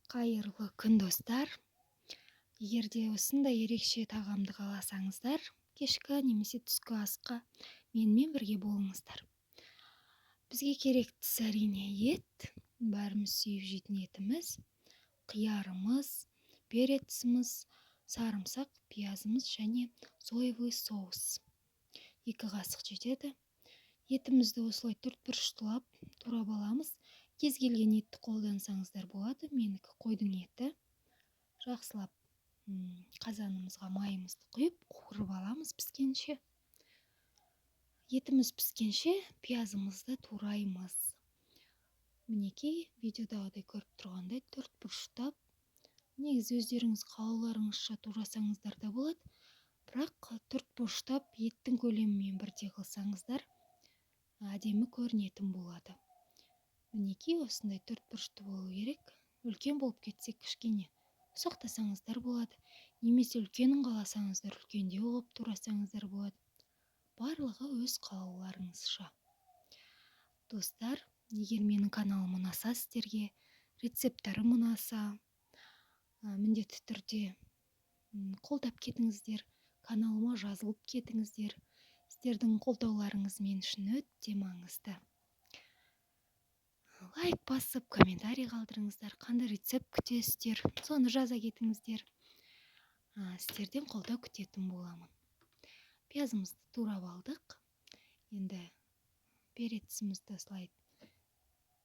Қайырлы күн достар. Егерде осындай ерекше тағамды қаласаңыздар, кешкі немесе түскі асқа менімен бірге болыңыздар. Бізге керектісі әрине ет, бәріміз сүйіп жейтін етіміз, қиярымыз, переціміз, сарымсақ, пиязымыз және соевый соус. 2 қасық жетеді. Етімізді осылай төртбұрыштылап турап аламыз. Кез келген етті қолдансаңыздар болады. Менікі қойдың еті. Жақсылап қазанымызға майымызды құйып, қуырып аламыз піскенше. Етіміз піскенше пиязымызды тураймыз. Мінекей, видеодағыдай көріп тұрғандай төртбұрыштап. Негізі өздеріңіз қалауларыңызша турасаңыздар да болады. Бірақ төртбұрыштап еттің көлемімен бірдей қылсаңыздар, әдемі көрінетін болады. Мінекей, осындай төртбұрышты болу керек. Үлкен болып кетсе кішкене ұсақтасаңыздар болады. Немесе үлкенін қаласаңыздар, үлкендеу қылып турасаңыздар болады. Барлығы өз қалауларыңызша. Достар, егер менің каналым ұнаса сіздерге, рецепттарым ұнаса, міндетті түрде қолдап кетіңіздер, каналыма жазылып кетіңіздер. Сіздердің қолдауларыңыз мен үшін өте маңызды. Лайк басып, комментарий қалдырыңыздар, қандай рецепт күтесіздер, соны жаза кетіңіздер. Сіздерден қолдау күтетін боламын. Пиязымызды турап алдық. Енді перецімізді осылай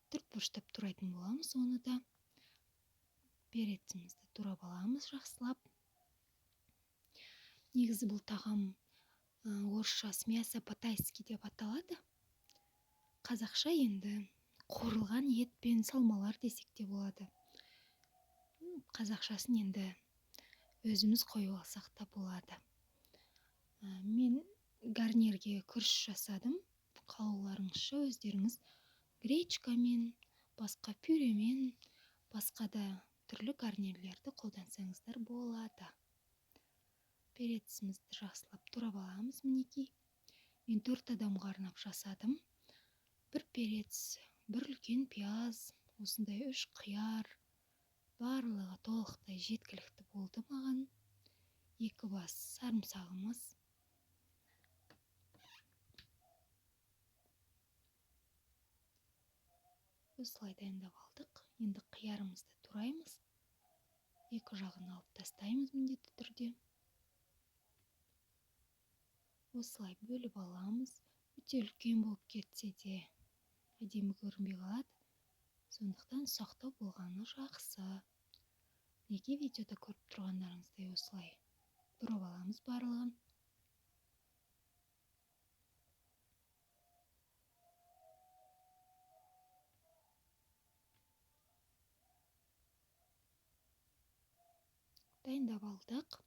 төртбұрыштап турайтын боламыз. Оны да перецімізді турап аламыз жақсылап. Негізі бұл тағам орысшасы мясо по-тайски деп аталады. Қазақша енді қуырылған ет пен салмалар десек те болады. Қазақшасын енді өзіміз қойып алсақ та болады. Мен гарнирге күріш жасадым. Қалауларыңызша өздеріңіз гречкамен, басқа пюремен, басқа да түрлі гарнирлерді қолдансаңыздар болады. Перецімізді жақсылап турап аламыз. Мінекей, мен 4 адамға арнап жасадым. 1 перец, 1 үлкен пияз, осындай 3 қияр, барлығы толықтай жеткілікті болды маған. 2 бас сарымсағымыз. Осылай дайындап алдық. Енді қиярымызды тураймыз. 2 жағын алып тастаймыз міндетті түрде. Осылай бөліп аламыз. Өте үлкен болып кетсе де әдемі көрінбей қалады. Сондықтан ұсақтау болғаны жақсы. Неге видеода көріп тұрғандарыңыздай осылай турап аламыз барлығын. Дайындап алдық.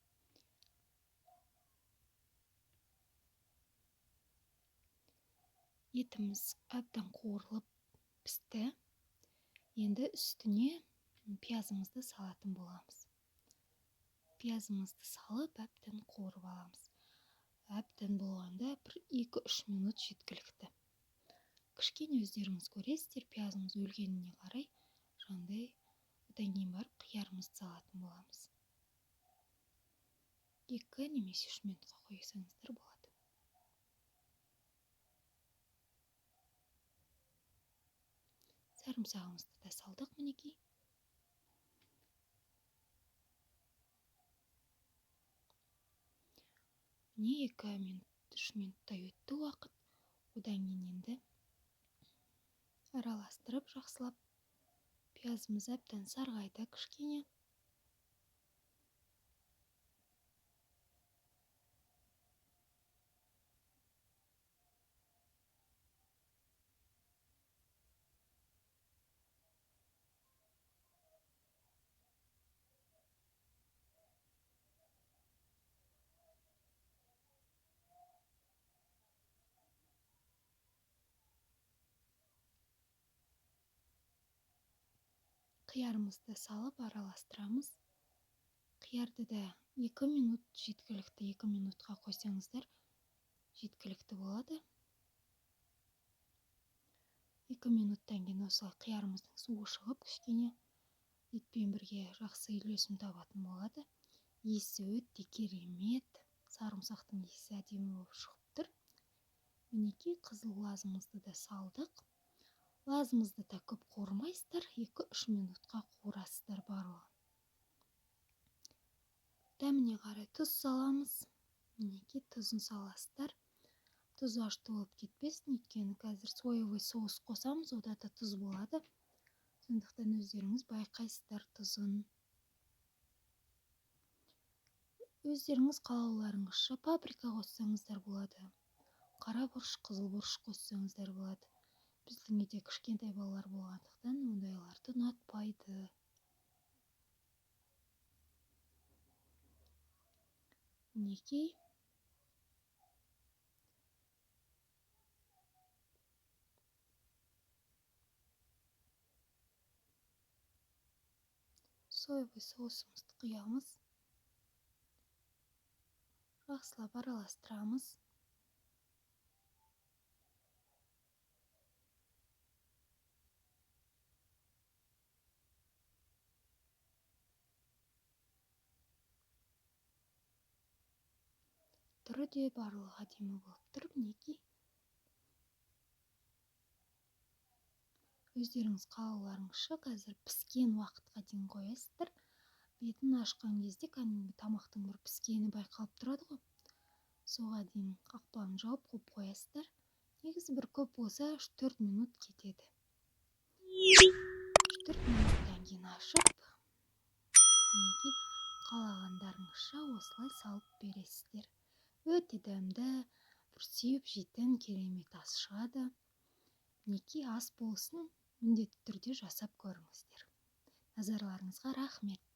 Етіміз әбден қуырылып пісті. Енді үстіне пиязымызды салатын боламыз. Пиязымызды салып, әбден қуырып аламыз. Әбден болғанда 1-2-3 минут жеткілікті. Кішкене өздеріңіз көресіздер, пиязымыз өлгеніне қарай, жаңағыдай, одан кейін барып қиярымызды салатын боламыз. 2 немесе 3 минутқа қойсаңыздар болады. Сарымсағымызды да салдық мінекей. Міне 2 минут, 3 минуттай өтті уақыт. Одан кейін енді араластырып жақсылап. Пиязымыз әбден сарғайды кішкене. Қиярымызды салып араластырамыз. Қиярды да 2 минут жеткілікті, 2 минутқа қойсаңыздар жеткілікті болады. 2 минуттан кейін осылай қиярымыздың суы шығып, кішкене етпен бірге жақсы үйлесім табатын болады. Иісі өте керемет, сарымсақтың иісі әдемі болып шығып тұр. Мінекей, қызыл лазымызды да салдық. Лазымызды да көп қуырмайсыздар, 2-3 минутқа қуырасыздар барлығын. Дәміне қарай тұз саламыз. Мінекей, тұзын саласыздар. Тұзы ашты болып кетпесін, өйткені қазір соевый соус қосамыз, ода да тұз болады. Сондықтан өздеріңіз байқайсыздар тұзын. Өздеріңіз қалауларыңызша паприка қоссаңыздар болады. Қара бұрыш, қызыл бұрыш қоссаңыздар болады. Біздің үйде кішкентай балалар болғандықтан ондайларды ұнатпайды. Мінекей, соевый соусымызды құямыз. Жақсылап араластырамыз. Түрі де барлығы әдемі болып тұр. Мінекей, өздеріңіз қалауларыңызша қазір піскен уақытқа дейін қоясыздар. Бетін ашқан кезде кәдімгі тамақтың бір піскені байқалып тұрады ғой. Соға дейін қақпағын жауып қойып қоясыздар. Негізі бір көп болса 3-4 минут кетеді. 3-4 минуттан кейін ашып, мінекей, қалағандарыңызша осылай салып бересіздер. Өте дәмді, бір сүйіп жейтін керемет ас шығады. Мінекей, ас болсын, міндетті түрде жасап көріңіздер. Назарларыңызға рахмет.